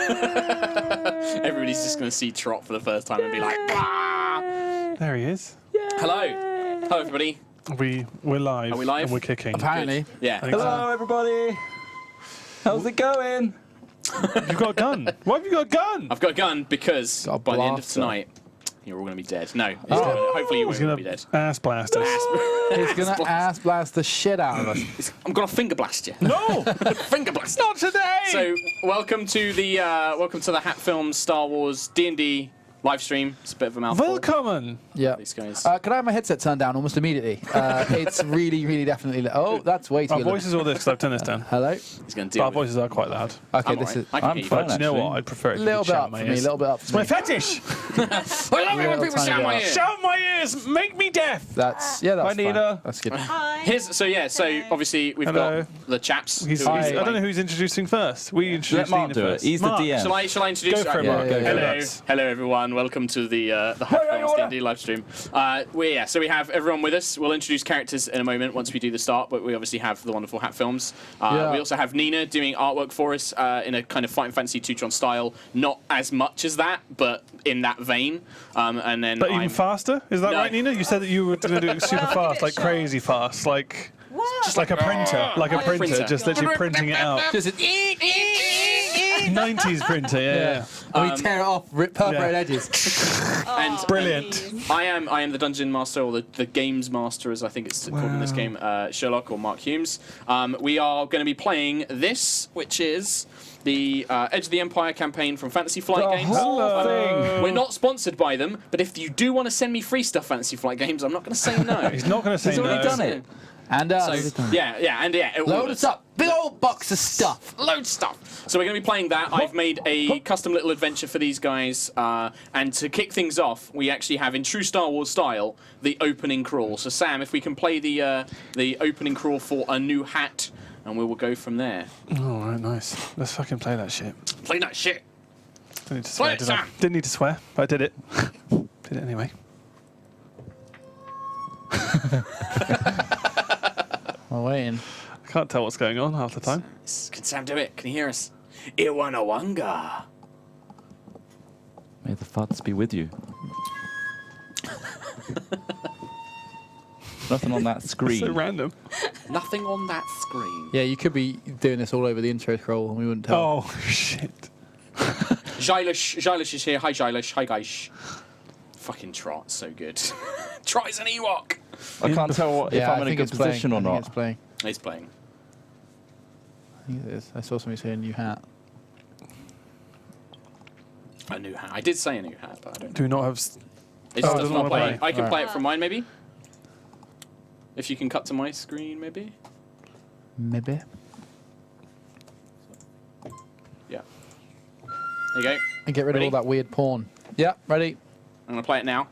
Everybody's just going to see Trot for the first time and be like, "Bah!" There he is. Hello. Hello, everybody. We're live. Are we live? And we're kicking. Apparently. Good. Yeah. Hello, everybody. How's it going? You've got a gun. Why have you got a gun? I've got a gun because Got a by the end of blaster. tonight, you're all going to be dead. No. Hopefully you He's won't gonna be dead. ass blast us. He's going to ass blast the shit out of us. I'm going to finger blast you. No, Finger blast. not today. So, welcome to the HatFilms Star Wars D&D live stream. It's a bit of a mouthful. Welcome. Yeah. These guys. Can I have my headset turned down almost immediately? It's really definitely. Oh, that's way too Our loud. voices all this because I've turned this down. Hello. He's going to Our deal with it. voices are quite loud. Okay, I'm this alright. is I can I'm hear you. fine. Do you know Actually. what? I'd prefer it a if little you bit shout up my for me. A ears. little bit up It's for my me. fetish. I love it when Little people tiny shout my bit. ear. Shout my ears. Make me deaf. That's Bye, fine. Nina. That's good. So obviously we've Hello. got the chaps. He's, who are I gonna don't know play. who's introducing first. We Let introduced Mark Nina do it. first. He's the Mark. DM. Shall I introduce? Go for it, Yeah. Mark. yeah, Go for yeah. it. Hello, everyone. Welcome to the HatFilms D&D live stream. So we have everyone with us. We'll introduce characters in a moment once we do the start, but we obviously have the wonderful HatFilms. Yeah. We also have Nina doing artwork for us in a kind of Fight and Fantasy Teutron style. Not as much as that, but in that vein. And then But even faster? Is that No. right, Nina? You said that you were going to do it super fast, like crazy fast, like just like a printer, like a printer, just literally printing it out. Just 90s printer, yeah. And we tear it off, rip perforate Yeah. edges. And Brilliant. I am the dungeon master, or the games master, as I think it's called in this game, Sherlock or Mark Humes. We are going to be playing this, which is the Edge of the Empire campaign from Fantasy Flight Games. whole thing. We're not sponsored by them, but if you do want to send me free stuff, Fantasy Flight Games, I'm not going to say no. He's not going to say He's already no. done it. And So, it load us up. Big old box of stuff. Load stuff. So we're going to be playing that. I've made a custom little adventure for these guys, and to kick things off, we actually have, in true Star Wars style, the opening crawl. So Sam, if we can play the opening crawl for A New Hat, and we will go from there. All right, nice. Let's fucking play that shit. Play that shit. Didn't need to Play swear, it, did I? Sam. Didn't need to swear, but I did it. Did it anyway. I'm waiting. I can't tell what's going on half the time. Can Sam do it? Can you hear us? Iwanawanga. May the Fuds be with you. Nothing on that screen. So random. Nothing on that screen. Yeah, you could be doing this all over the intro scroll and we wouldn't tell. Oh, shit. Jailish is here. Hi, Jailish. Hi, guys. Fucking Trot, so good. Trot is an Ewok. I can't tell if Yeah, I'm in a think good it's playing. position or I think not. it's playing. He's playing. I think it is. I saw somebody say a new hat. A new hat. I did say a new hat, but I don't know. Do we not have... It just Oh, does doesn't not wanna play. play. I can Alright. play it from mine, maybe. If you can cut to my screen, maybe. Maybe. Yeah. There you go. And get rid Ready? of all that weird porn. Yeah, ready. I'm gonna play it now.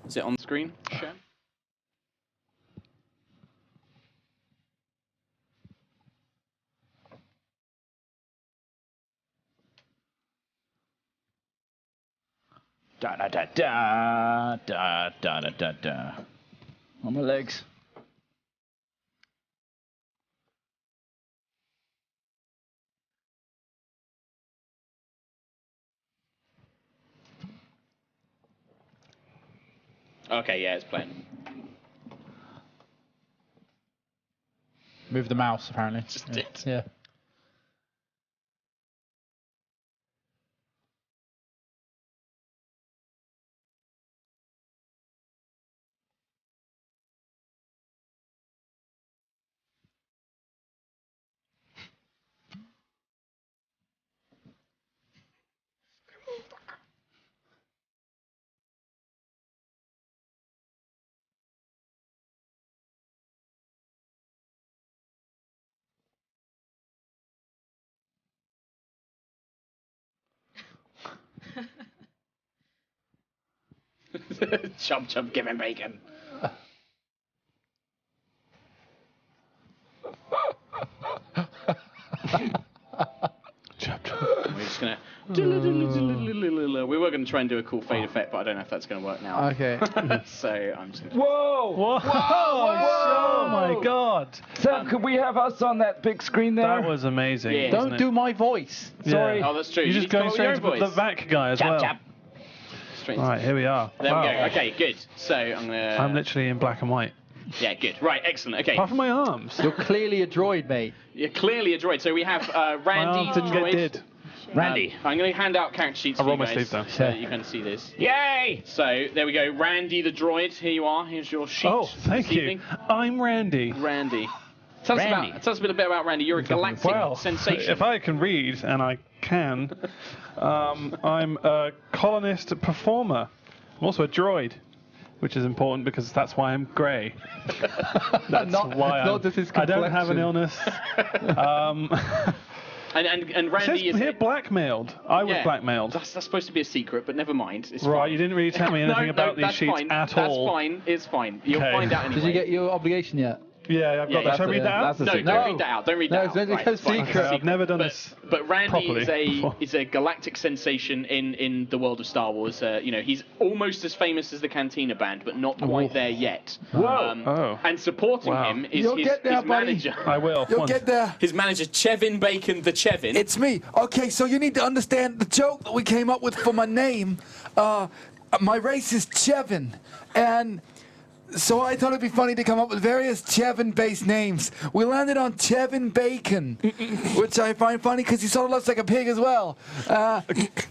Is it on the screen? Shan? Da da da da da da da da da. On my legs. Okay, yeah, it's playing. Move the mouse, apparently. Just yeah. did. Yeah. Chub chub, give him bacon. Chop, chop. We're just gonna. we were going to try and do a cool fade effect, but I don't know if that's going to work now. Okay. So I'm just going to... Whoa! Whoa! Oh my God! Sam, could we have us on that big screen there? That was amazing. Yeah. Don't do my voice. Sorry. Oh, that's true. You're just need to going come up with your straight own to the voice. back guy as Chap, well. chap. Straight All right, here we are. There Wow. we go. Okay, good. So I'm going to... I'm literally in black and white. Yeah, good. Right, excellent. Okay. Apart from my arms. You're clearly a droid, mate. You're clearly a droid. So we have My Randy arms the didn't get droid. did. Randy. I'm going to hand out character sheets I'll for roll you my guys sleeve down. so that you can see this. Yay! So there we go. Randy the droid. Here you are. Here's your sheet. Oh, for thank this you. evening. I'm Randy. Randy. Tell us a bit about Randy. You're a galactic Well, sensation. if I can read, and I can, I'm a colonist performer. I'm also a droid, which is important because that's why I'm grey. That's why not just his I don't have an complexion. illness. And It Randy says is... here blackmailed. I was Yeah. blackmailed. That's supposed to be a secret, but never mind. It's Right, fine. you didn't really tell me anything about these that's sheets fine. at all. That's fine. It's fine. You'll Okay. find out anyway. Did you get your obligation yet? Yeah, I've got Yeah, that. Shall I read that out? that's a No, secret. don't No. read that out. Don't read No, that it's out. only Right, a it's fine. secret. I've never done this. But Randy properly. is a galactic sensation in the world of Star Wars. He's almost as famous as the Cantina Band, but not quite there yet. Oh. And supporting Wow. him is You'll his get there, buddy. manager. I will. You'll Once. get there. His manager, Chevin Bacon the Chevin. It's me. Okay, so you need to understand the joke that we came up with for my name. My race is Chevin, and so I thought it'd be funny to come up with various Chevin-based names. We landed on Chevin Bacon, which I find funny because he sort of looks like a pig as well.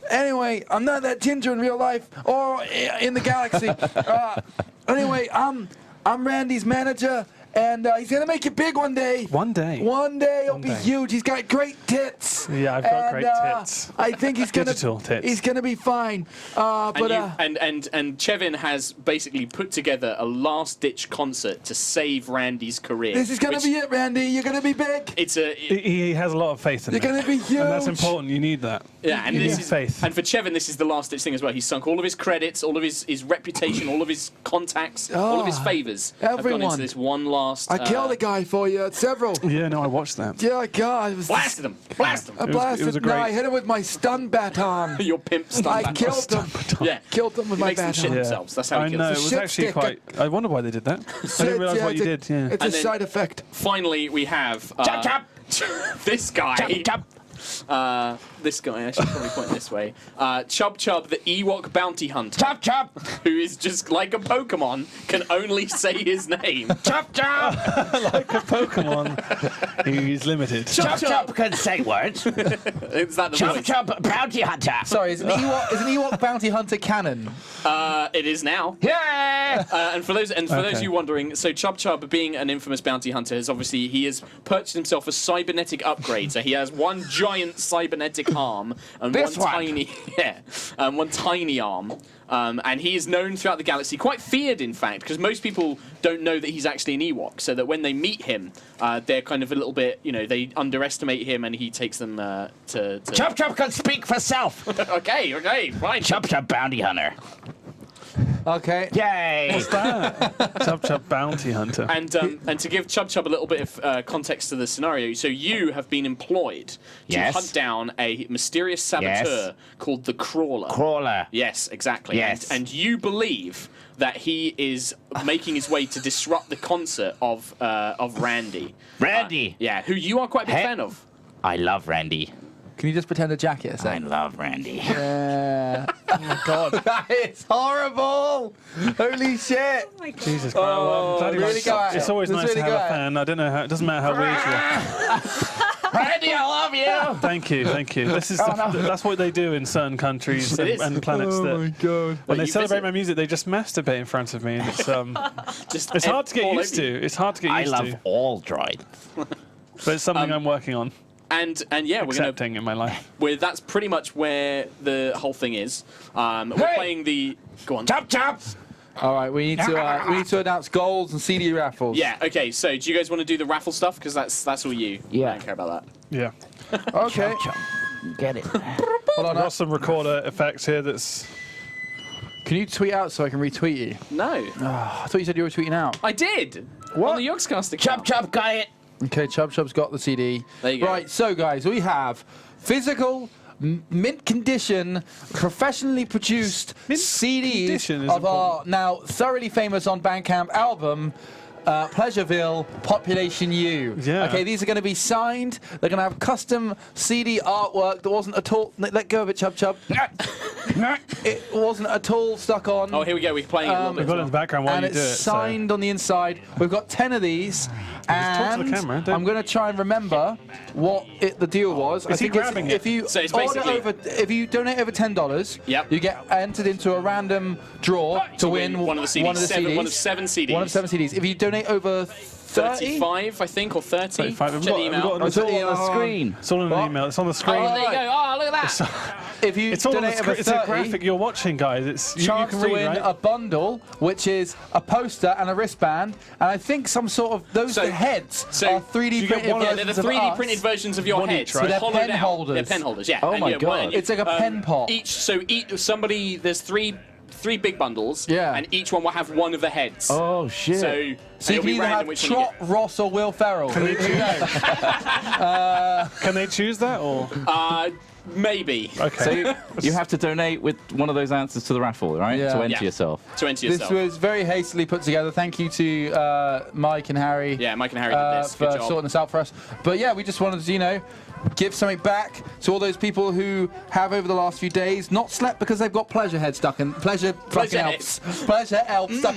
Anyway, I'm not that ginger in real life or in the galaxy. Anyway, I'm Randy's manager. And he's gonna make it big one day. One day. One day it'll be day. huge. He's got great tits. Yeah, I've got great tits. I think he's gonna. Digital tits. He's gonna be fine. And But Chevin has basically put together a last-ditch concert to save Randy's career. this is gonna be it, Randy. You're gonna be big. It's He has a lot of faith in You're me. gonna be huge. And that's important. You need that. yeah, and You this need is faith. and for Chevin, this is the last-ditch thing as well. He's sunk all of his credits, all of his reputation, all of his contacts, all of his favors have gone everyone. into this one last. I killed a guy for you. Several. Yeah, no, I watched that. Yeah, God. It was Blasted him! Blast him! I blasted. was a No, great- I hit him with my stun baton. Your pimp stun I baton. killed him. Yeah, Killed him with he my makes them shit baton. themselves. That's how I he know, it kills. was Shit actually stick. quite... I wonder why they did that. I didn't realise what you did. It's Yeah. a And then- side effect. Finally, we have Chop, chop. this guy. Chop, chop. This guy, I should probably point this way. Chub Chub, the Ewok bounty hunter, Chop, chop. who is just like a Pokemon, can only say his name. Chop, chop. Like a Pokemon. He's limited. Chop, chop can say words. Is that the Chop, voice? chop, bounty hunter. Sorry, is an Ewok bounty hunter canon? It is now. Yeah. And for those of you wondering, so Chub Chub, being an infamous bounty hunter, has purchased himself a cybernetic upgrade. So he has one giant cybernetic arm and This one one. tiny arm. And he is known throughout the galaxy, quite feared in fact, because most people don't know that he's actually an Ewok, so that when they meet him, they're kind of a little bit, they underestimate him and he takes them to... Chop, chop can speak for self. Okay, fine. Chop, chop, bounty hunter. Okay. Yay. Chub Chub Bounty Hunter. And to give Chub Chub a little bit of context to the scenario, so you have been employed to Yes. hunt down a mysterious saboteur called the Crawler. Crawler. Yes, exactly. Yes. And you believe that he is making his way to disrupt the concert of Randy. Randy. Yeah, who you are quite a big Hey. fan of. I love Randy. Can you just pretend to jack it a I second? love Randy. Yeah. Oh God, that is horrible! Holy shit! Jesus Christ. Well, I'm glad he really likes go it. at It's it. always Let's nice to really have go a at it. fan. I don't know how... It doesn't matter how weird you are. Randy, I love you. Thank you. This is that's what they do in certain countries is. and planets. Oh my God! When they you celebrate visit- my music, they just masturbate in front of me, and Just it's hard to get all used over you. to. It's hard to get I used love to, all droids. but it's something I'm working on, And yeah, we're gonna. accepting in my life. That's pretty much where the whole thing is. We're Hey! playing the. Go on. Chop, chop. All right, we need to announce goals and CD raffles. Yeah. Okay. So, do you guys want to do the raffle stuff? Because that's all you. Yeah. I don't care about that. Yeah, Okay. Chop. Get it. Hold on. I've got some recorder effects here. That's Can you tweet out so I can retweet you? No, I thought you said you were tweeting out. I did. What? On the Yogscast Chop, account. chop, got it. Okay, Chub Chub's got the CD. There you go. Right, so guys, we have physical mint condition, professionally produced Mint CDs condition is of our now thoroughly famous on Bandcamp album. Pleasureville, Population U. Yeah. Okay, these are going to be signed. They're going to have custom CD artwork that wasn't at all. Let go of it, Chub Chub. It wasn't at all stuck on. Oh, here we go. We're playing it a little We've bit. got it in the background while And you do it. it's signed on the inside. We've got 10 of these. talk to the And camera, don't- I'm going to try and remember what the deal was. Is he grabbing it? If you So it's order basically- if you donate over $10, Yep. you get entered into a random draw to win one of the CDs. One of the CDs. One of 7 CDs. One of 7 CDs. If you donate over 30, 35, I think, or 30. 35. We've Check got- the we've email. got- It's all on the screen. It's all in an email. It's on the screen. Oh, there you go. Oh, look at that. if you It's all on the donate over screen. It's a 30, graphic you're watching, guys. It's you chance can to read, win right? a bundle, which is a poster and a wristband, and I think some sort of those So- heads so are 3D you get printed one of- Yeah, they're the versions of 3D us. printed versions of your One heads. each, right? They're hollowed pen out. holders. They're pen holders, yeah. Oh And my you have God. one- It's like a pen pot. There's three big bundles, Yeah. and each one will have one of the heads. Oh shit. So So you it'll can be either random have which one you Trot, Ross, or Will Ferrell. Who knows? Can they choose that or? get. Maybe Okay. So you have to donate with one of those answers to the raffle, right? Yeah. To enter Yeah. yourself. to enter This yourself. was very hastily put together. Thank you to Mike and Harry. Yeah, Mike and Harry did this. For Good job. sorting this out for us. But yeah, we just wanted to, give something back to all those people who have over the last few days not slept because they've got pleasure elves stuck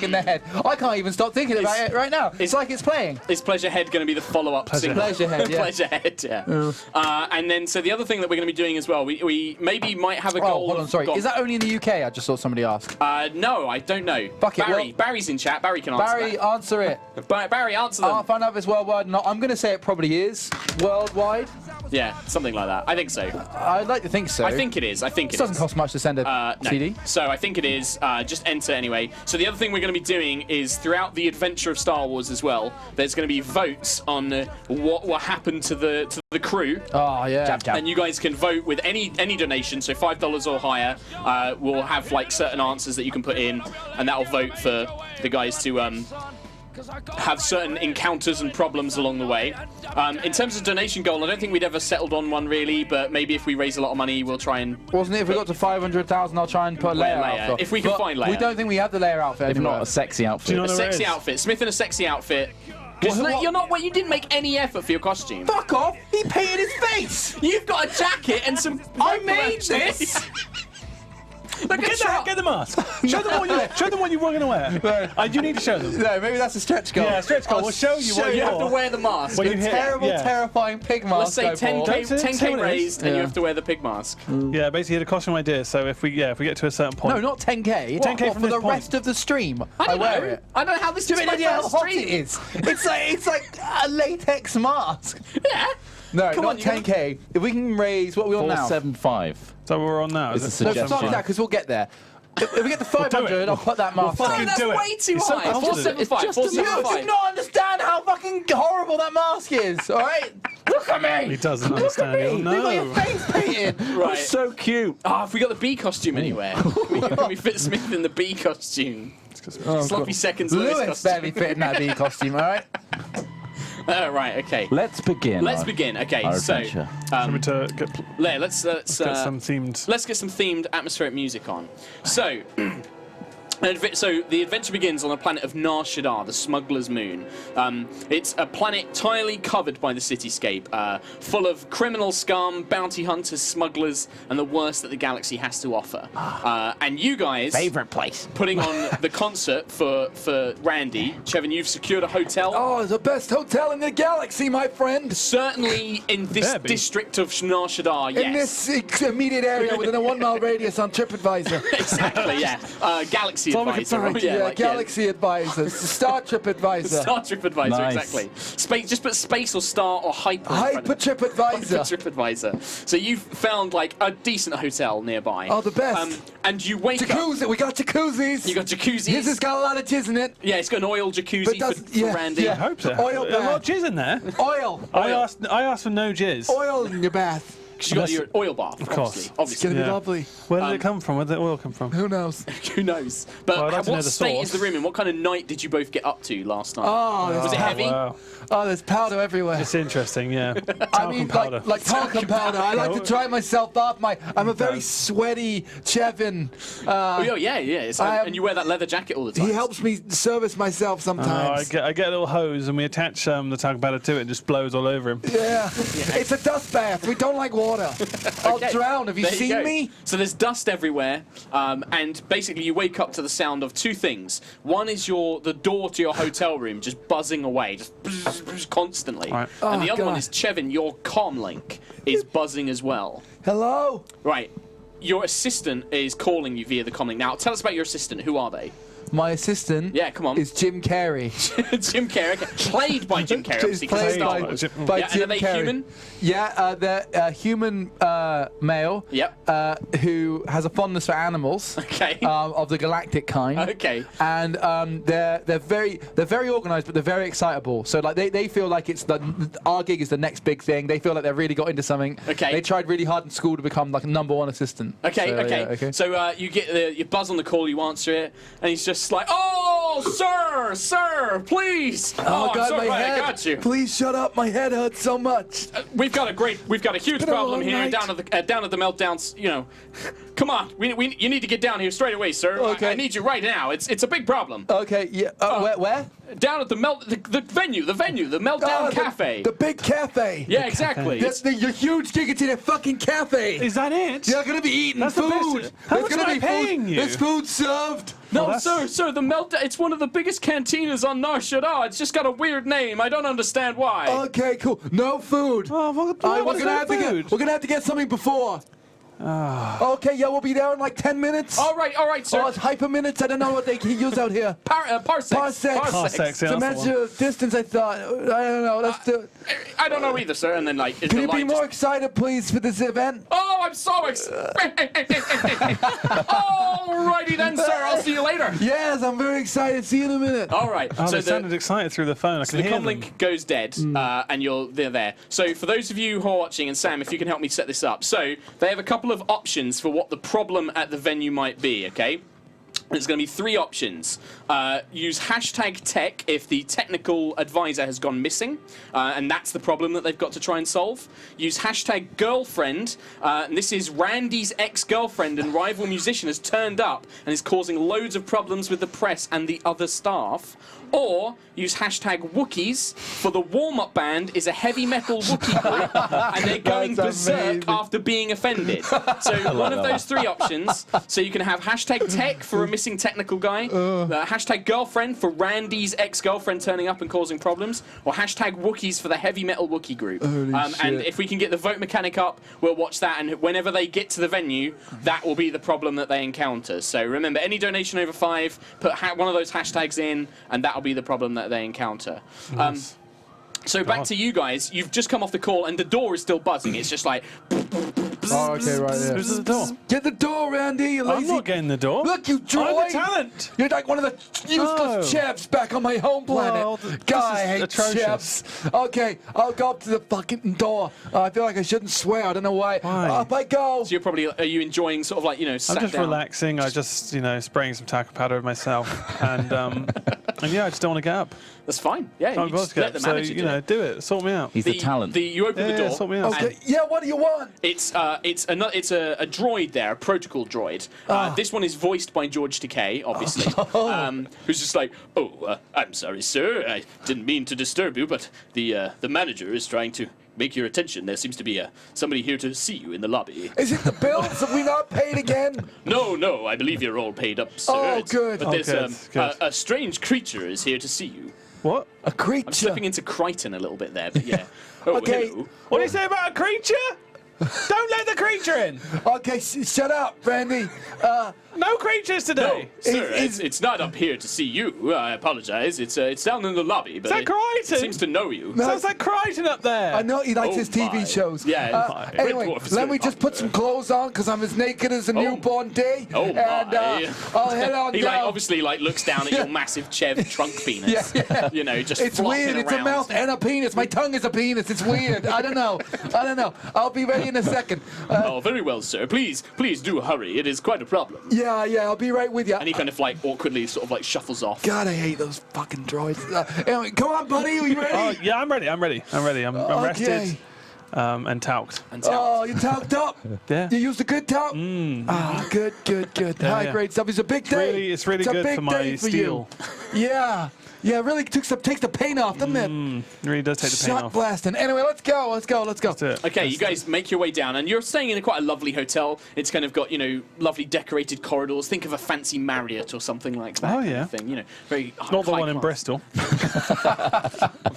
in their head. I can't even stop thinking about it right now. It's like it's playing. Is Pleasure Head going to be the follow-up single? Pleasure Head, yeah. Pleasure Head, yeah. And then, so the other thing that we're going to be doing as well, we maybe might have a goal. Oh, hold on, sorry. Go Is that only in the UK? I just saw somebody ask. No, I don't know. Fuck it, Barry, well- Barry's in chat. Barry can answer Barry, answer it. that. Barry, answer them. I'll find out if it's worldwide or not. I'm going to say it probably is worldwide. Yeah, something like that. I think so. I'd like to think so. I think it is. I think It it doesn't is. cost much to send a No. CD. So I think it is. Just enter anyway. So the other thing we're going to be doing is throughout the adventure of Star Wars as well. There's going to be votes on what will happen to the crew. Oh, yeah. And you guys can vote with any donation, so $5 or higher. We'll have like certain answers that you can put in, and that'll vote for the guys to have certain encounters and problems along the way. In terms of donation goal, I don't think we'd ever settled on one really, but maybe if we raise a lot of money, we'll try and. Wasn't it if we got to 500,000, I'll try and put a Wear layer layer. outfit. If we can But find layer. We don't think we have the layer outfit If anywhere. not a sexy outfit. Do you know A what sexy it is? outfit. Smith in a sexy outfit. Because you didn't make any effort for your costume. Fuck off! He painted his face! You've got a jacket and some. I made this! Look at that. Get the mask. Show them what you were going to wear. You need to show them. No, maybe that's a stretch goal. Yeah, stretch goal. We'll show you what You you're. have to wear the mask. When you The hit- terrible, yeah. terrifying pig Let's mask. say I bought. 10k, Don't say 10k what it is. raised, and you Yeah. have to wear the pig mask. Yeah, basically the costume idea. So if we get to a certain point. No, not 10k. 10K What, from for this the point. rest of the stream. I don't wear know. it. I don't know how this Do is you my have any idea how first hot stream. it is? It's like a latex mask. Yeah. No, Come not on, you gotta- 10k. If we can raise what are we on now? 475. So we're on now. It's Is a it? No, suggestion. fuck that, because we'll get there. If we get to 500, I'll put that mask We'll on. fucking that's do it. way too He's so high. confident. 475. It's just a You do 475. not understand how fucking horrible that mask is, alright? Look at me! He doesn't Look understand. at me! He'll Look at know. your face painted! Right. So cute. Have we got the bee costume anywhere? Can we fit Smith in the bee costume? Sloppy seconds Lewis Lewis costume. barely fit in that bee costume, alright? Right. Okay. Let's begin. Let's begin. Okay. our So adventure. To get let's get some themed. let's get some themed atmospheric music on. So. So the adventure begins on a planet of Nar Shaddaa, the Smuggler's Moon. It's a planet entirely covered by the cityscape, full of criminal scum, bounty hunters, smugglers, and the worst that the galaxy has to offer. And you guys, Favorite place. putting on the concert for Randy. Chevin, you've secured a hotel. Oh, the best hotel in the galaxy, my friend. Certainly in this Better be. district of Nar Shaddaa, yes. In this immediate area within a 1 mile radius on TripAdvisor. Exactly, yeah. Galaxy all we can Advisor. find. Yeah, like, Galaxy Advisor, Star Trip Advisor, Star Trip Advisor, Nice. exactly. Space, just put space or star or hyper. in front Hyper of it. Trip Advisor. Trip Advisor. So you've found like a decent hotel nearby. Oh, the best. And you wake up. Jacuzzi, we got jacuzzis. You got jacuzzis. His has got a lot of jizz in it. Yeah, it's got an oil jacuzzi for Randy. yeah. I hope so. Oil A lot of bath. jizz in there. Oil. I asked for no jizz. Oil in your bath. Because you got your oil bath, Of course. It's obviously. gonna be Yeah. lovely. Where did it come from? Where did the oil come from? Who knows? Who knows? But Well, I'd like to know what the state is source. the room in? What kind of night did you both get up to last night? Oh, Was it heavy? Wow. Oh, there's powder everywhere. It's interesting, yeah. I mean, powder. like talcum powder. I like to dry myself off. I'm a very sweaty Chevin. Oh, yeah. It's, and you wear that leather jacket all the time. He helps me service myself I sometimes. get a little hose and we attach the talcum powder to it and just blows all over him. Yeah. It's a dust bath. We don't like water. I'll Okay. drown. Have you There seen go. me? So there's dust everywhere, and basically you wake up to the sound of two things. One is the door to your hotel room just buzzing away, just bzz, constantly. Right. And the Oh, other one God. is Chevin, your comm link is buzzing as well. Hello? Right. Your assistant is calling you via the comm link. Now, tell us about your assistant. Who are they? My assistant Yeah, come on. is Jim Carrey. Jim Carrey. Okay. Played by Jim Carrey, obviously, because it's Played Star by, Wars. by Yeah, and Jim are they Carrey. human? Yeah, they're human male. Yep. Who has a fondness for animals. Okay. Of the galactic kind. Okay. And they're very organised, but they're very excitable. So like they feel like our gig is the next big thing. They feel like they've really got into something. Okay. They tried really hard in school to become like a #1 assistant. Okay, So, okay. yeah, okay. So you get you buzz on the call, you answer it, and he's just like, "Oh, sir, please." Oh, I'm God, so my glad head. I got you. Please shut up. My head hurts so much. We've got a huge been a problem long here night. down at the meltdowns. You know, come on, you need to get down here straight away, sir. Okay. I need you right now. It's a big problem. Okay. Yeah. Where? Down at the venue, the Meltdown Cafe. The big cafe. Yeah, exactly. Your huge gig. It's in a fucking cafe. Is that it? You're gonna be eating That's the food. best. How There's much gonna am I be paying food. you? There's food served. No, that's- sir, the Meltdown. It's one of the biggest cantinas on Nar Shaddaa. It's just got a weird name. I don't understand why. Okay, cool. No food. Oh, what We're is gonna that have to food? we're gonna have to get something before. Okay, yeah, we'll be there in like 10 minutes. All right, sir. Oh, it's hyper minutes. I don't know what they can use out here. Parsecs. Parsecs, To yeah, that's the measure distance, I thought. I don't know. Let's do it. I don't know either, sir. And then like, Can you be more excited, please, for this event? Oh, I'm so excited. Alrighty then, sir. I'll see you later. Yes, I'm very excited. See you in a minute. All right. Oh, so they the sounded excited through the phone. I can the hear them. comlink goes dead, and they're there. So for those of you who are watching, and Sam, if you can help me set this up. So they have a couple of options for what the problem at the venue might be, okay? There's going to be 3 options. Use #tech if the technical advisor has gone missing, and that's the problem that they've got to try and solve. Use #girlfriend, and this is Randy's ex-girlfriend and rival musician has turned up and is causing loads of problems with the press and the other staff. Or use #Wookiees for the warm-up band is a heavy metal Wookiee group and they're going That's berserk amazing. after being offended. So one of those 3 options. So you can have #tech for a missing technical guy, #girlfriend for Randy's ex-girlfriend turning up and causing problems, or #Wookiees for the heavy metal Wookiee group. And shit. if we can get the vote mechanic up, we'll watch that, and whenever they get to the venue, that will be the problem that they encounter. So remember, any donation over 5, put one of those hashtags in, and that'll be the problem that they encounter. Nice. So back to you guys. You've just come off the call, and the door is still buzzing. It's just like. Oh, okay, right there. Who's at the door? Get the door, Randy. You I'm lazy. not getting the door. Look, you I'm droid. the talent. You're like one of the useless Oh. chefs back on my home planet. Well, God, I this is hate atrocious. chefs. Okay, I'll go up to the fucking door. I feel like I shouldn't swear. I don't know why. Why? Up I go. So are you enjoying sort of like, sat I'm just down? relaxing. I just, spraying some talcum powder of myself, and yeah, I just don't want to get up. That's fine. Yeah, I'm you about just to get let up, the so manager do it. do it. Sort me out. He's the talent. You open the Yeah, door. sort me out. Okay, yeah, what do you want? It's a droid there, a protocol droid. This one is voiced by George Takei, obviously, who's just like, I'm sorry, sir, I didn't mean to disturb you, but the manager is trying to make your attention. There seems to be somebody here to see you in the lobby. Is it the bills? Have we not paid again? No, I believe you're all paid up, sir. Oh, good. But Oh, there's good. a strange creature is here to see you. What? A creature. I'm slipping into Crichton a little bit there, but yeah. Oh, Okay. hello. What do you say about a creature? Don't let the creature in. Okay, shut up, Randy. No creatures today. Sir, Is- it's not up here to see you. I apologize. It's down in the lobby, but that it Crichton? seems to know you. No. Sounds like Crichton up there. I know he likes Oh his TV my. shows. Yeah, Red Anyway, Dwarf is let very me just put some popular. clothes on because I'm as naked as a newborn day. Oh and my. I'll head on He down. obviously looks down at your massive Chev trunk penis. Yeah. Just It's flopping weird. It's a around. mouth and a penis. My tongue is a penis. It's weird. I don't know. I'll be ready in a second. Oh, very well, sir. Please do hurry. It is quite a problem. Yeah, I'll be right with you. And he kind of like awkwardly sort of like shuffles off. God, I hate those fucking droids. Anyway, come on, buddy. Are you ready? Oh, yeah, I'm ready. I'm rested and talked. Oh, you talked up. Yeah. You used a good talk. Good. High grade stuff. It's a big day. It's really good big for my day steel. Yeah, it really takes the paint off, doesn't it? It really does take the paint Shot off. blasting. Anyway, let's go. Let's do it. Okay, you guys make your way down, and you're staying in quite a lovely hotel. It's kind of got, lovely decorated corridors. Think of a fancy Marriott or something like that. Oh, kind yeah. of thing, very Not the high one in class. Bristol.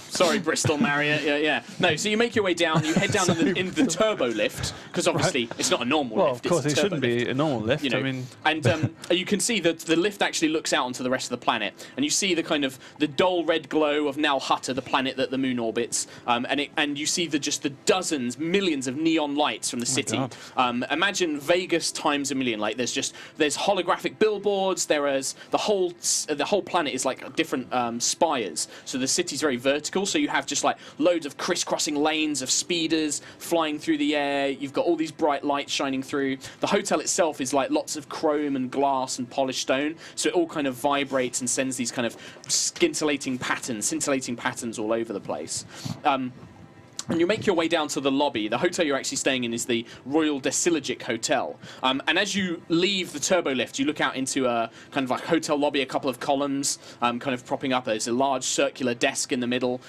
Sorry, Bristol Marriott. Yeah. No, so you make your way down. You head down in the turbo lift, because obviously it's not a normal Well, lift. of course, it's it a turbo shouldn't lift. be a normal lift. I mean, And you can see that the lift actually looks out onto the rest of the planet, and you see the kind of the dull red glow of Nal Hutta, the planet that the moon orbits, and you see the dozens, millions of neon lights from the city. Imagine Vegas times a million. Like there's holographic billboards. There is the whole planet is like different spires. So the city's very vertical. So you have just like loads of crisscrossing lanes of speeders flying through the air. You've got all these bright lights shining through. The hotel itself is like lots of chrome and glass and polished stone. So it all kind of vibrates and sends these kind of scintillating patterns all over the place. And you make your way down to the lobby. The hotel you're actually staying in is the Royal Desilogic Hotel. And as you leave the turbo lift, you look out into a kind of like hotel lobby, a couple of columns kind of propping up. There's a large circular desk in the middle,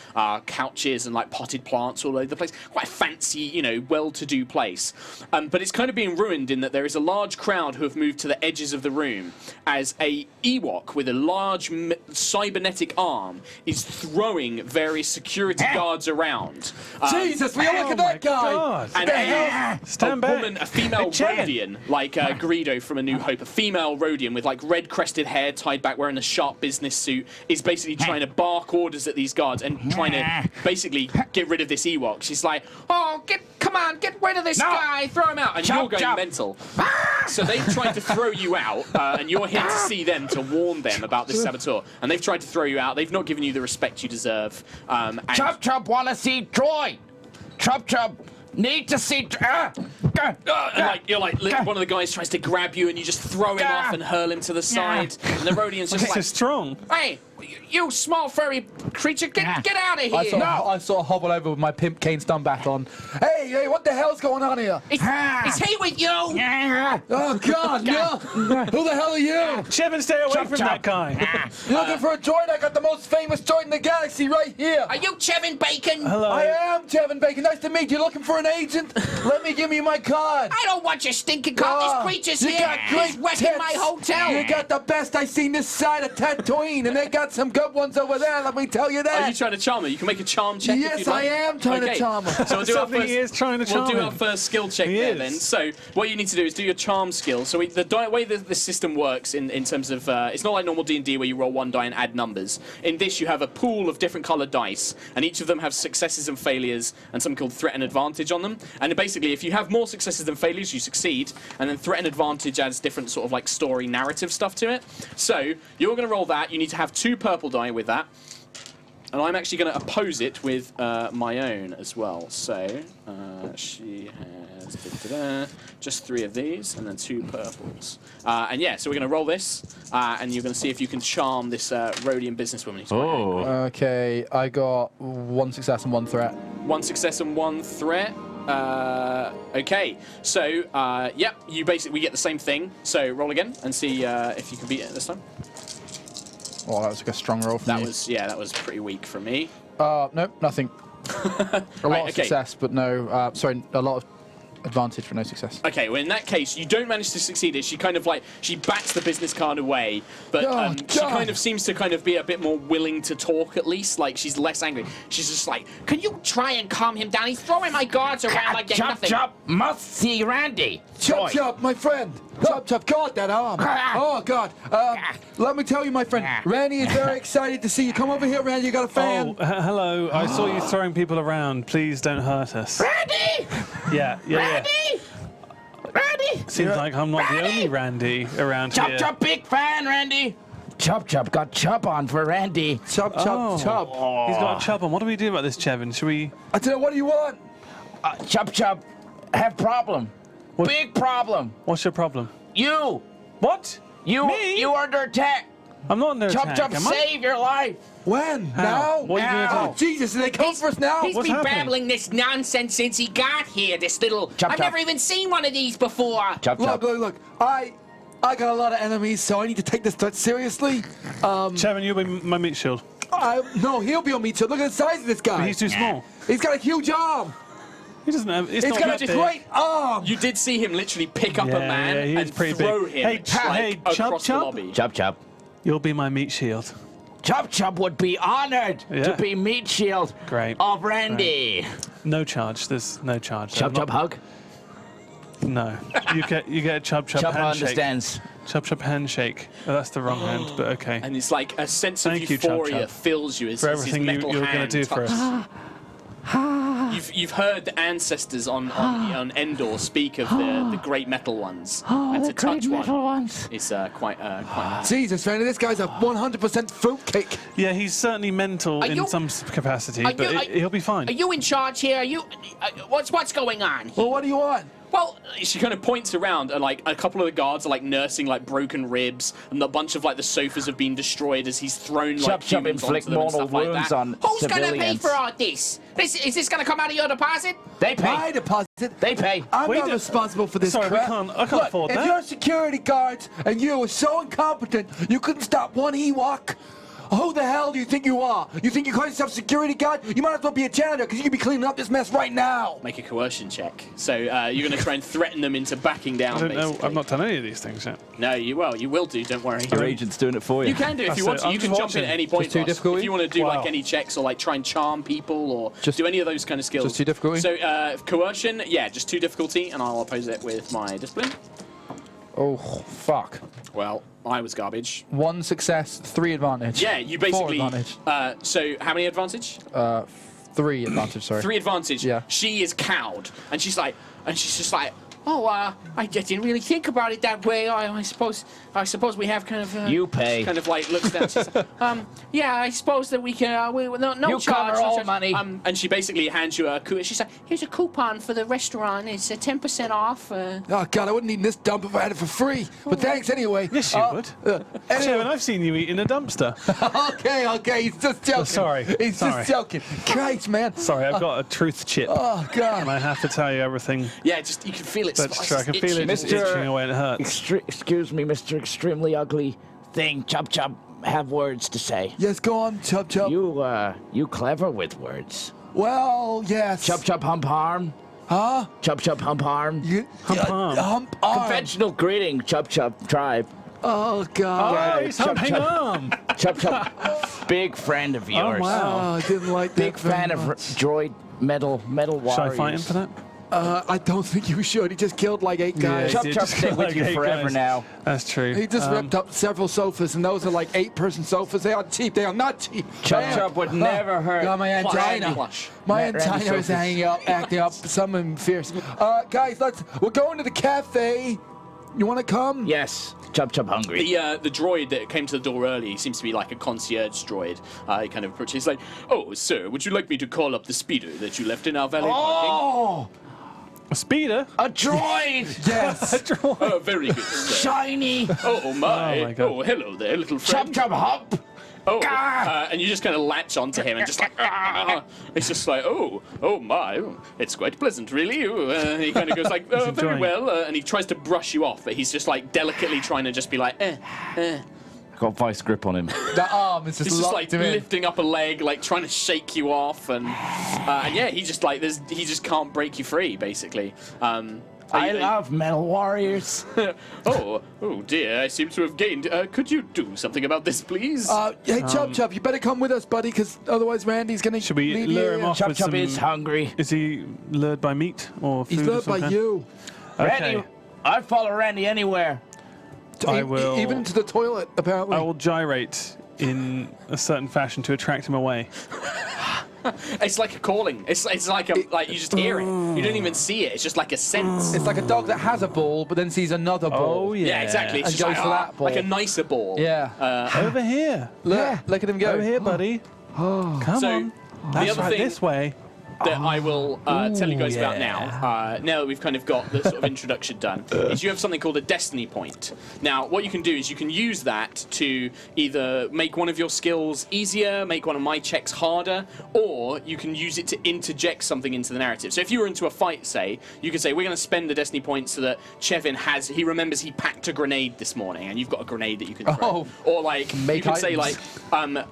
couches and like potted plants all over the place. Quite a fancy, well-to-do place. But it's kind of being ruined in that there is a large crowd who have moved to the edges of the room as a Ewok with a large cybernetic arm is throwing various security guards around. Jesus, we all look at that guy. God. And Stand a back. woman, a female Rhodian, like Greedo from A New Hope, a female Rhodian with like red crested hair tied back, wearing a sharp business suit, is basically trying to bark orders at these guards and trying to basically get rid of this Ewok. She's like, "Oh, come on, get rid of this guy, throw him out," and you're going mental. So they've tried to throw you out, and you're here to see them, to warn them about this saboteur. And they've tried to throw you out. They've not given you the respect you deserve. And Chub wanna see Troy. Chub need to see. and like one of the guys tries to grab you, and you just throw him off and hurl him to the side. And the Rhodian's just This like, is strong. "Hey, you small furry creature, get out of here!" I sort of hobble over with my pimp cane stun back on. Hey, what the hell's going on here? Is he with you? Oh, God, no. Who the hell are you? Chevin, stay away from that guy. You're looking for a droid? I got the most famous droid in the galaxy right here. Are you Chevin Bacon? Hello. I am Kevin Bacon. Nice to meet you. Looking for an agent? Let me give you my card. I don't want your stinking card. Oh, This creature's you here. got great He's wrecking tits. my hotel. You got the best I seen this side of Tatooine, and they got some good ones over there. Let me tell you that. Are you trying to charm her? You can make a charm check. Yes, if you'd like. I am trying to charm her. So we'll do our Something first. he is trying to We'll charm do our him. first skill check He there is. then. So what you need to do is do your charm skill. So the way the system works in terms of it's not like normal D&D where you roll one die and add numbers. In this you have a pool of different coloured dice, and each of them have successes and failures and something called threat and advantage on them. And basically, if you have more successes than failures, you succeed, and then threat and advantage adds different sort of like story narrative stuff to it. So you're going to roll that. You need to have 2 purple die with that. And I'm actually going to oppose it with my own as well. So she has just 3 of these and then 2 purples. And yeah, so we're going to roll this, and you're going to see if you can charm this Rhodian businesswoman. Who's quite angry. Okay, I got 1 success and 1 threat. 1 success and 1 threat. Okay, so yep, we get the same thing. So roll again and see if you can beat it this time. Oh, that was like a strong roll for me. That was pretty weak for me. Nope, nothing. A lot of okay. success, but no. Sorry, a lot of advantage for no success. Okay, well in that case, you don't manage to succeed. She kind of like, she bats the business card away, but she kind of seems to kind of be a bit more willing to talk at least. Like she's less angry. She's just like, "Can you try and calm him down? He's throwing my guards around like they're nothing." Chub must see Randy. Chub, my friend. Chub, God, that arm. Oh, God. Let me tell you, my friend, Randy is very excited to see you. Come over here, Randy. You got a fan? Oh, hello. I saw you throwing people around. Please don't hurt us. Randy! Yeah. Randy! Randy! Seems like I'm not the only Randy around here. Chub, big fan, Randy. Chub got Chub on for Randy. Chub. He's got a chub on. What do we do about this, Chevin? Should we? I tell you, what do you want? Chub, have problem. What? Big problem. What's your problem? You. What? Me? You are under attack. I'm not under Chop attack. Chop, am I? save your life. When? How? Now? What are you Now. gonna Oh, Jesus, are they coming for us now? He's What's been happening? babbling this nonsense since he got here. This little. Chop, I've chop. never even seen one of these before. Chop Chop. Look. I got a lot of enemies, so I need to take this threat seriously. Chevin, you'll be my meat shield. No, he'll be on me too. Look at the size of this guy. But he's too small. He's got a huge arm. He doesn't have. It's He's not got that a big. great arm. You did see him literally pick up a man he is and pretty throw big. him Hey, like, Chop across Chop. the lobby. Chop Chop. You'll be my meat shield. Chop Chop would be honored Yeah. to be meat shield Great. of Randy. No charge. There's no charge. Chop Chop hug. No. You get a Chop Chop handshake. understands. Chop handshake. Oh, that's the wrong hand, but okay. And it's like a sense of Thank you, Chop euphoria Chop, fills you as, for as his everything metal you're going to hand do for touches. us. You've heard the ancestors on Endor speak of the great metal ones, and to touch one is quite nice. Jesus, Randy, this guy's a 100% fruitcake. Yeah, he's certainly mental Are in you- some capacity, are but you- he'll be fine. Are you in charge here? Are you? What's going on? Well, what do you want? Well, she kind of points around, and like a couple of the guards are like nursing like broken ribs, and a bunch of like the sofas have been destroyed as he's thrown like Chop Chop humans inflict onto them and mortal stuff like wounds that. on Who's gonna pay civilians. for all this? Is this gonna come out of your deposit? They My pay. deposit. They pay. I'm Wait not a- responsible for this Sorry, crap. I can't Look, afford if that. you're security guards and you were so incompetent you couldn't stop one Ewok, who the hell do you think you are? You think you call yourself security guard? You might as well be a janitor because you could be cleaning up this mess right now. Make a coercion check. So you're going to try and threaten them into backing down. I don't know. basically. I've not done any of these things yet. No, you will do. Don't worry. Your agent's doing it for you. You can do if That's you want it, to. I'm You can just jump in at watching. any point. Just too boss. difficulty? If you want to do Wow. like any checks or like try and charm people or Just- do any of those kind of skills. just 2 difficulty? So coercion, yeah, just 2 difficulty, and I'll oppose it with my discipline. Oh, fuck. Well, I was garbage. 1 success, 3 advantage. Yeah, you 4 basically. advantage. So how many advantage? 3 advantage, sorry. 3 advantage. Yeah. She is cowed, and she's just like, oh, I didn't really think about it that way. I suppose we have kind of. You pay. Kind of like looks down. She's like, yeah, I suppose that we can. No You charge. cover no all charge. money. And she basically hands you a coupon. She's like, here's a coupon for the restaurant. It's 10% off. Oh, God, I wouldn't eat this dump if I had it for free. But thanks anyway. Yes, you would. Anyway, Chevin, I've seen you eat in a dumpster. okay, he's just joking. sorry, He's sorry. just joking. Christ, man. Sorry, I've got a truth chip, Oh, God. and I have to tell you everything. Yeah, just you can feel it. That's it's true. I can just feel it itching. itching away and it hurts. Excuse me, Mr. Extremely Ugly Thing. Chop Chop have words to say. Yes, go on, Chub Chub. You clever with words. Well, yes. Chop Chop hump arm. Huh? Chop Chop hump arm. Hump arm. Hump arm. Conventional greeting, Chop Chop tribe. Oh, God. Oh, he's Chop, humping chop. arm. Chop Chop, big friend of yours. wow. Oh, I didn't like that. Big fan of very much. droid metal warriors. Should I fight him for that? I don't think you should. He just killed like 8 guys. Chop He did Chop just stay kill with like you 8 forever guys. now. That's true. He just ripped up several sofas, and those are like 8-person sofas. They are cheap. They are not cheap. Chop Man. Chop would never hurt. God, my angina. Plush. My Randy angina is sofas. hanging up, acting up, something fierce. Guys, we're going to the cafe. You want to come? Yes, Chop Chop hungry. The droid that came to the door early, he seems to be like a concierge droid. He kind of approaches. He's like, "Oh, sir, would you like me to call up the speeder that you left in our valet parking?" Oh, A speeder? a droid! Yes. Very good, sir. Shiny! Oh my! Oh, my God. Oh, hello there, little Chop friend. Chop hop! Oh, and you just kind of latch onto him and just like, it's just like, oh my, it's quite pleasant, really. He kind of goes like, very enjoying well, and he tries to brush you off, but he's just like delicately trying to just be like, Got vice grip on him. The arm is just He's just like locked him in. lifting up a leg, like trying to shake you off, and yeah, he just like he just can't break you free, basically. I love metal warriors. Oh dear, I seem to have gained. Could you do something about this, please? Hey, Chub Chub, you better come with us, buddy, because otherwise Randy's going to Should we lure him off Chop with Chop some... is hungry. Is he lured by meat or food? He's of led some by kind? you. Okay. Randy, I'd follow Randy anywhere. I will- Even into the toilet, apparently. I will gyrate in a certain fashion to attract him away. It's like a calling. It's like like you just hear it. You don't even see it. It's just like a sense. It's like a dog that has a ball, but then sees another ball. Oh, yeah. Yeah, exactly. It's And just goes like, for that ball. like a nicer ball. Yeah. Over here. Look at him go. Over here, buddy. Come So, on. the That's other right, thing- this way. that I will tell you guys about now. Now that we've kind of got the sort of introduction done, is you have something called a destiny point. Now, what you can do is you can use that to either make one of your skills easier, make one of my checks harder, or you can use it to interject something into the narrative. So if you were into a fight, say, you could say, we're going to spend the destiny point so that Chevin he remembers he packed a grenade this morning, and you've got a grenade that you can throw. Oh. Or like, you can say items. like,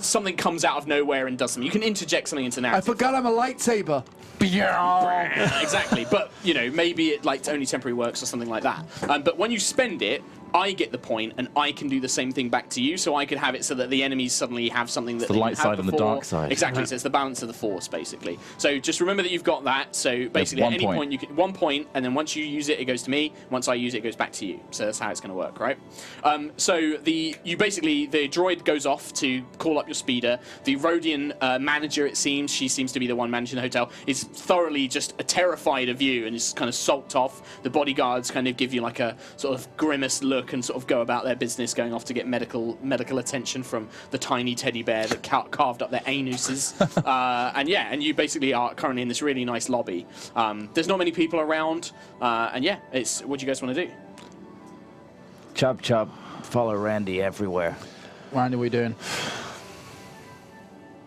something comes out of nowhere and does something. You can interject something into the I narrative. forgot I'm a lightsaber. Exactly, but you know, maybe it like only temporary works or something like that. But when you spend it, I get the point, and I can do the same thing back to you. So I could have it so that the enemies suddenly have something that the they light didn't have side and the before. dark side. Exactly, so it's the balance of the Force, basically. So just remember that you've got that. So basically, at any point you can 1 point, and then once you use it, it goes to me. Once I use it, it goes back to you. So that's how it's going to work, right? So the droid goes off to call up your speeder. The Rhodian manager, it seems, she seems to be the one managing the hotel, is thoroughly just terrified of you and is kind of sulked off. The bodyguards kind of give you like a sort of grimace look and sort of go about their business, going off to get medical attention from the tiny teddy bear that carved up their anuses. And you basically are currently in this really nice lobby. There's not many people around, and yeah, it's what do you guys want to do? Chub chub, follow Randy everywhere. Randy, what are we doing?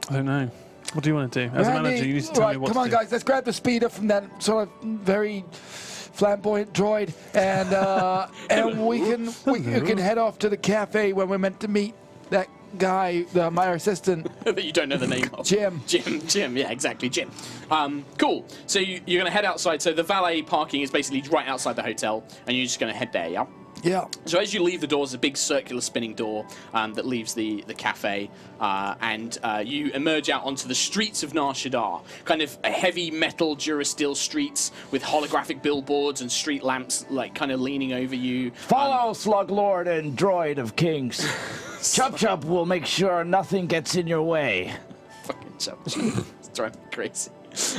I don't know. What do you want to do? As a manager, you need to tell me what to do. Come on, guys, let's grab the speeder from that sort of very flamboyant droid, and we can head off to the cafe when we're meant to meet that guy, my assistant. That you don't know the name of. Jim, yeah, exactly, Jim. Cool. So you're going to head outside. So the valet parking is basically right outside the hotel, and you're just going to head there, yeah? Yeah. So as you leave the door, there's a big circular spinning door that leaves the cafe, and you emerge out onto the streets of Nar Shaddaa, kind of heavy metal Durasteel streets with holographic billboards and street lamps like kind of leaning over you. Follow, Slug Lord and Droid of Kings. Chub Chub will make sure nothing gets in your way. Fucking Chub. It's driving me crazy.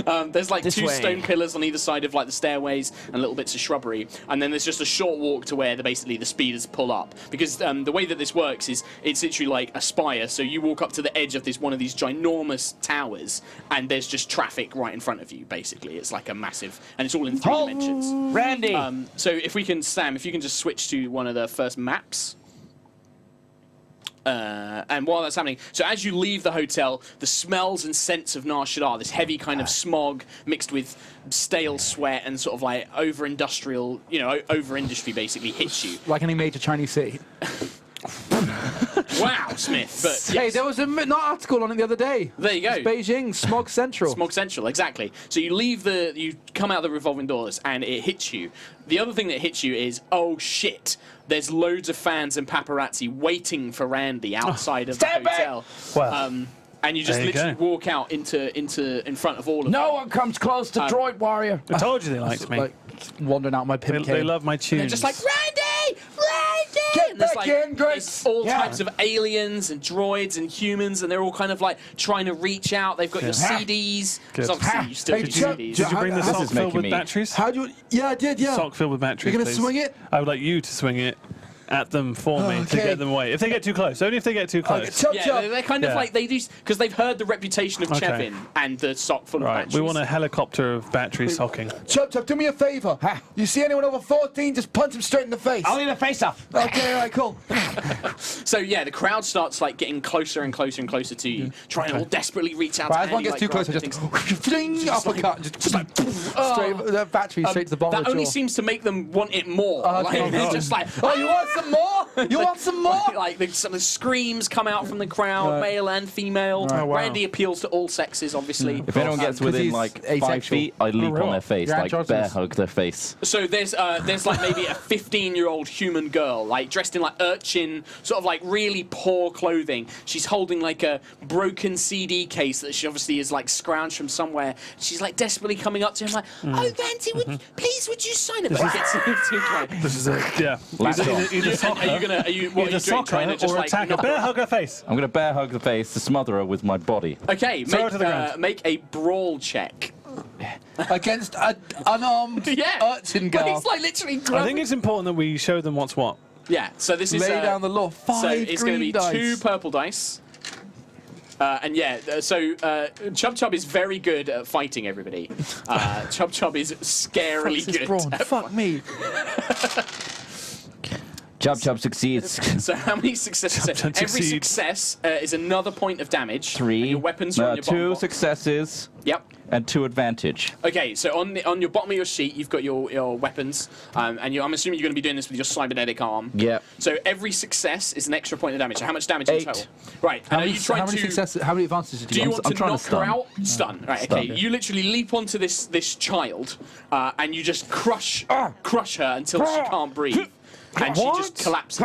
There's like This two way. stone pillars on either side of like the stairways and little bits of shrubbery, and then there's just a short walk to where basically the speeders pull up, because the way that this works is it's literally like a spire. So you walk up to the edge of one of these ginormous towers, and there's just traffic right in front of you. Basically, it's like a massive, and it's all in 3 dimensions. Randy! So if we can, Sam, if you can just switch to one of the first maps. And while that's happening, so as you leave the hotel, the smells and scents of Nar Shaddaa, this heavy kind of smog mixed with stale sweat and sort of like over-industry basically hits you. Like any major Chinese city. Wow, Smith. But Hey, yes. there was an article on it the other day. There you go. It's Beijing, Smog Central. Smog Central, exactly. So you come out of the revolving doors and it hits you. The other thing that hits you is, oh shit, there's loads of fans and paparazzi waiting for Randy outside of the hotel. Well, and you just there you literally go. walk out in front of all of them. No one comes close to Droid Warrior. I told you they liked me. Like wandering out my They pimp love my tunes. They're just like, Randy! Get And there's back like in, Grace. there's all types of aliens and droids and humans, and they're all kind of like trying to reach out. They've got your CDs. Good. 'Cause obviously you still Hey, do Chuck, CDs. Did you bring the This sock is filled making with me- batteries? How do you? Yeah, I did. Yeah. Sock filled with batteries. You're gonna please. swing it? I would like you to swing it at them for me to Okay. get them away. If they get too close, only if they get too close. Chub Yeah, chub. they're kind of Yeah. like they do because they've heard the reputation of Okay. Chevin and the sock full of Right, batteries. we want a helicopter of battery socking. Chub chub. Do me a favor. You see anyone over 14? Just punch him straight in the face. I'll need a face-off. Okay, all right, cool. So yeah, the crowd starts like getting closer and closer and closer to you, trying to all desperately reach out. Right, to as one Andy, gets too like, close, I grab just things. fling uppercut, and just like straight the battery straight to the bottom That of the only jaw. seems to make them want it more. Okay. Like, they're God. just like, Oh, you want some more? You want some more? like some screams come out from the crowd, Right. male and female. Right. Oh, wow. Randy appeals to all sexes, obviously. If anyone gets 'cause within he's like 5 asexual. feet, I leap really? on their face, You're like androgynous. bear hug their face. So there's like maybe a 15-year-old human girl, like dressed in like urchin, sort of like really poor clothing. She's holding like a broken CD case that she obviously is like scrounged from somewhere. She's like desperately coming up to him like, "Oh, Randy, would you sign it?" But he gets too close. This is a yeah. Laptop. Either soccer, Are you what are you either doing? soccer Trying to just or like attack a knock bear her hug her face. I'm gonna bear hug the face to smother her with my body. Okay, Throw her to the ground. make a brawl check. Against an unarmed Yeah, urchin Well, girl. he's like literally. I think it's important that we show them what's what. Yeah, so this is Lay down the law. 5 so it's going to green be dice. 2 purple dice. And yeah, so Chub Chub is very good at fighting everybody. Chub Chub is scarily good. Fuck me. Chub Chub succeeds. So how many successes? Chub Every succeeds. success is another point of damage. 3. And your weapons are on your bottom 2 box. successes. Yep. And 2 advantage. Okay, so on your bottom of your sheet, you've got your weapons, and I'm assuming you're going to be doing this with your cybernetic arm. Yep. So every success is an extra point of damage. So how much damage in 8. total? Right. How and are many, you trying how many to? successes? How many advantages Do you want I'm to trying to knock stun. her out? Stun. Right. Stun. Okay. You literally leap onto this child, and you just crush her until she can't breathe. And she just collapses.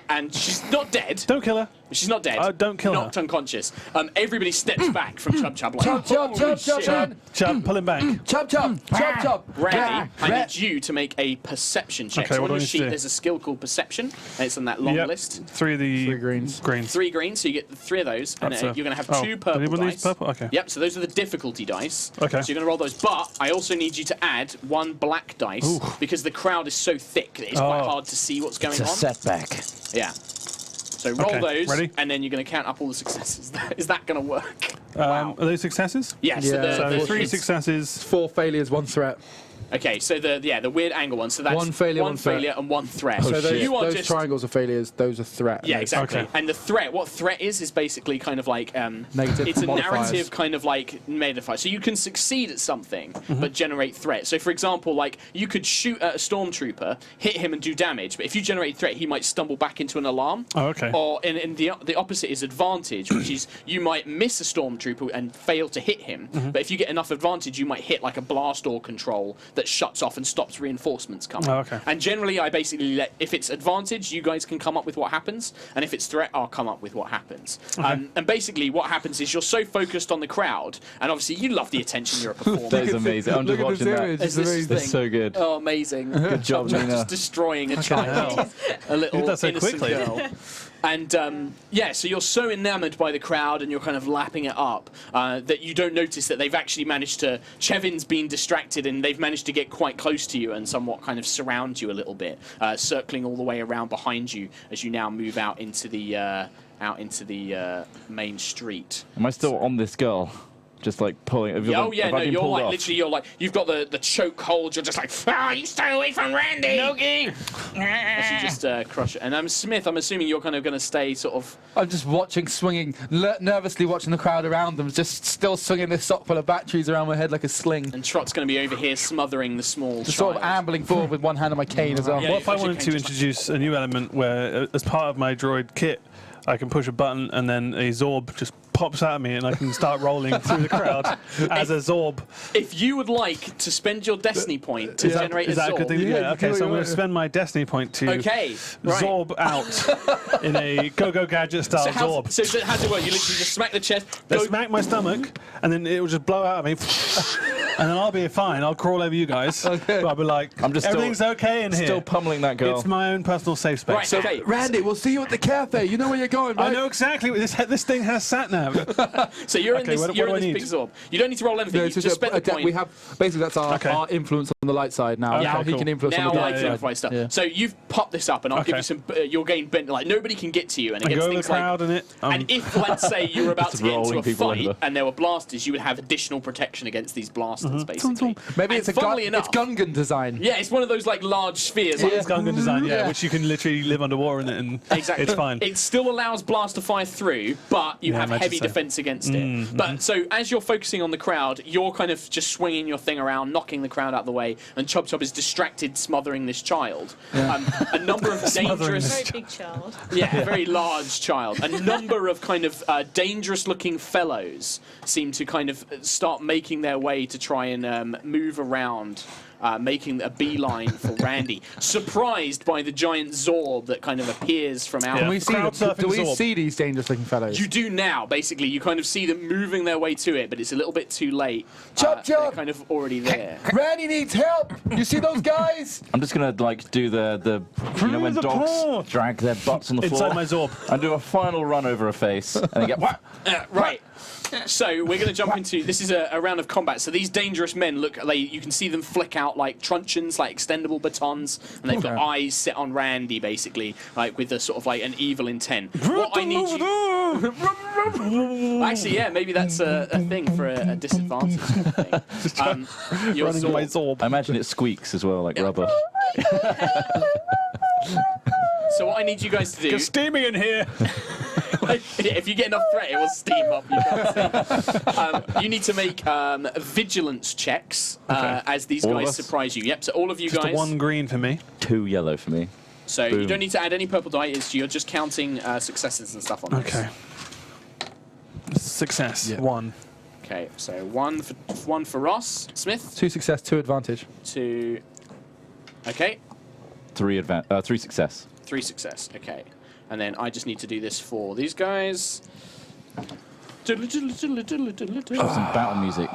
And she's not dead. Don't kill her. She's not dead. Don't kill her. Knocked unconscious. Everybody steps back from Chub Chub. Like, Chub, chub, "Holy chub, chub, shit." chub. Chub, pull him back. Chub, chub, chub, chub. Randy, I Ra- need you to make a perception check. Okay, So what on do I your need to sheet, do? there's a skill called perception, and it's on that long Yep. list. 3 of the 3 greens. 3 green, so you get 3 of those, and That's you're a- going to have oh, 2 purple anyone dice. needs purple? Okay. Yep, so those are the difficulty dice. Okay. So you're going to roll those, but I also need you to add 1 black dice, Ooh. because the crowd is so thick that it's quite Oh. hard to see what's going It's a on. setback. Yeah. So roll Okay, those, ready? and then you're going to count up all the successes. Is that going to work? Are those successes? Yes. Yeah. So 3 it's- successes. 4 failures, 1 threat. Okay, so the weird angle one. So that's 1 failure, 1 threat. failure, and 1 threat. So those, you are those just triangles are failures, those are threat. Yeah, exactly. Okay. And the threat, what threat is basically kind of like Negative it's a modifiers. narrative kind of like modifier. So you can succeed at something but generate threat. So for example, like you could shoot at a stormtrooper, hit him and do damage, but if you generate threat, he might stumble back into an alarm. Oh, okay. Or in the opposite is advantage, which is you might miss a stormtrooper and fail to hit him, but if you get enough advantage, you might hit like a blast door control that shuts off and stops reinforcements coming. Oh, okay. And generally, I basically let, if it's advantage, you guys can come up with what happens, and if it's threat, I'll come up with what happens. And basically, what happens is you're so focused on the crowd, and obviously you love the attention. You're a performer. That is amazing. I'm just Look at this watching that. image. Is this amazing. It's so good. Oh, amazing! Good job, Just Nina. destroying a child, a little did that so innocent quickly. girl. And yeah, so you're so enamored by the crowd and you're kind of lapping it up that you don't notice that they've actually managed to. Chevin's been distracted and they've managed to get quite close to you and somewhat kind of surround you a little bit, circling all the way around behind you as you now move out into the main street. Am I still on this girl? Just like pulling. Have you Oh yeah, have no, I been you're pulled like off? literally, you're like you've got the choke hold. You're just like, Oh, you stay away from Randy. as you just crush it. And Smith, I'm assuming you're kind of going to stay sort of. I'm just watching, swinging, nervously watching the crowd around them, just still swinging this sock full of batteries around my head like a sling. And Trot's going to be over here smothering the small Just child. sort of ambling forward with one hand on my cane as well. Yeah, What if I push your wanted cane to just like- introduce a new element where, as part of my droid kit, I can push a button and then a Zorb just pops out at me and I can start rolling through the crowd as a Zorb. If you would like to spend your destiny point to generate Is a that a good Zorb. thing? Yeah, Yeah, okay, you so I'm do going it. to spend my destiny point to Okay, right. Zorb out in a Go-Go Gadget style So how Zorb. how does it work? You literally just smack the chest. They Go, smack my stomach and then it will just blow out of me. And then I'll be fine. I'll crawl over you guys. Okay. But I'll be like, I'm just everything's okay in here. Still pummeling that girl. It's my own personal safe space. right. Okay. Randy, we'll see you at the cafe. You know where you're going, right? I know exactly. This thing has sat nav. So you're Okay, in this. what You're do I in this need? big Zorb. You don't need to roll anything. No, You it's just spend the point. we have basically that's our, Okay. our influence on the light side now. Okay, Now he cool. can influence Now on the I dark can side. amplify stuff. Yeah. So you've popped this up, and I'll give you some. You'll gain bent. Like nobody can get to you, and I against go over the things like. crowd and it. And if, let's say, you were about Just to get into rolling a people fight over. and there were blasters, you would have additional protection against these blasters, basically. Maybe And it's a gun. funnily enough, It's Gungan design. Yeah, it's one of those like large spheres. It's Gungan design, yeah, Yeah. which you can literally live underwater in it, and Exactly. it's fine. It still allows blast to fire through, but you Yeah, have imagine heavy so. defense against it. But so as you're focusing on the crowd, you're kind of just swinging your thing around, knocking the crowd out of the way, and Chub Chub is distracted, smothering this child. A number of dangerous, Very big child. yeah, a very large child. A number of kind of dangerous-looking fellows seem to kind of start making their way to try and move around. Making a beeline for Randy, surprised by the giant Zorb that kind of appears from out. Yeah. Can we see Crowd them? Do we surfing Zorb. see these dangerous-looking fellows? You do now, basically. You kind of see them moving their way to it, but it's a little bit too late. Chub, They're chub. kind of already there. Randy needs help. You see those guys? I'm just gonna like do the you know when the dogs paw. drag their butts on the Inside floor. my Zorb. And do a final run over a face and then get what? Right. So we're going to jump into. This is a round of combat. So these dangerous men look. You can see them flick out like truncheons, like extendable batons, and they've got eyes set on Randy, basically, like with a sort of like an evil intent. What I need you. Actually, yeah, maybe that's a thing for a disadvantage. Your Running sword. my sword. I imagine it squeaks as well, like rubber. So what I need you guys to do. It's steamy in here. If you get enough threat, it will steam up. You can't see. You need to make vigilance checks as these All of guys us? surprise you. Yep. So all of you Just guys. a 1 green for me. 2 yellow for me. So you Boom. don't need to add any purple die. You're just counting successes and stuff on this. Okay. Success. Yeah. 1. Okay. So one for Ross Smith. 2 success, 2 advantage. 2. Okay. 3 success. 3 success. Okay. And then I just need to do this for these guys. Some battle music.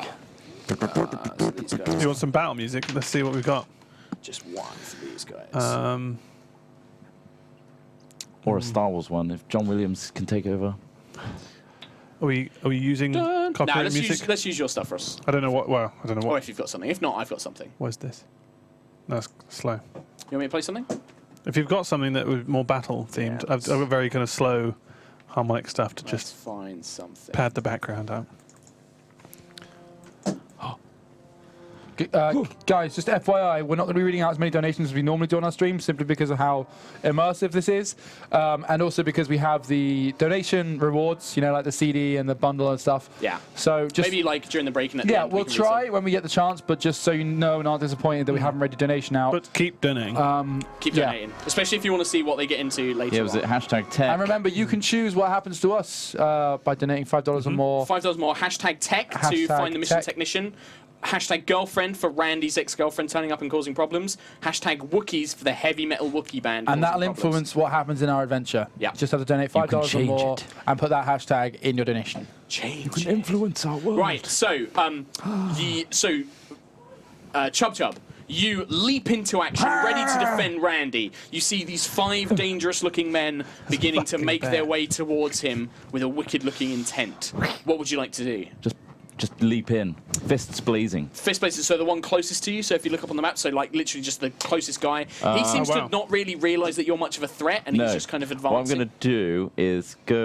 So these guys. You want some battle music? Let's see what we've got. Just one for these guys. Or a Star Wars one, if John Williams can take over. Are we using No, copyright music? let's use your stuff, Ross. I don't know what. Well, I don't know Or what. if you've got something. If not, I've got something. What's this? No, it's slow. You want me to play something? If you've got something that was more battle themed, Yeah, I've got very kind of slow harmonic stuff to Let's just find something. pad the background out. Guys, just FYI, we're not going to be reading out as many donations as we normally do on our stream, simply because of how immersive this is, and also because we have the donation rewards, you know, like the CD and the bundle and stuff. Yeah. So just Maybe like during the break and at the yeah, end, we we'll can read try some. when we get the chance, but just so you know and aren't disappointed that we haven't read your donation out. But keep donating. Keep yeah. donating, especially if you want to see what they get into later. Yeah, was on. it hashtag tech? And remember, you can choose what happens to us by donating $5 or more. $5 more. Hashtag tech to Hashtag find the mission tech. technician. Hashtag girlfriend for Randy's ex-girlfriend turning up and causing problems. Hashtag Wookiees for the heavy metal Wookiee band. And causing that'll problems. influence what happens in our adventure. Yeah. You just have to donate You can $5 or change more it. and put that hashtag in your donation. Change. influence our world. Right. So Chub Chub. You leap into action, ready to defend Randy. You see these 5 dangerous-looking men beginning to make their way towards him with a wicked-looking intent. What would you like to do? Just leap in. Fists blazing. Fist places, so the one closest to you. So if you look up on the map, so like literally just the closest guy. He seems wow. to not really realise that you're much of a threat, and No. he's just kind of advancing. What I'm going to do is go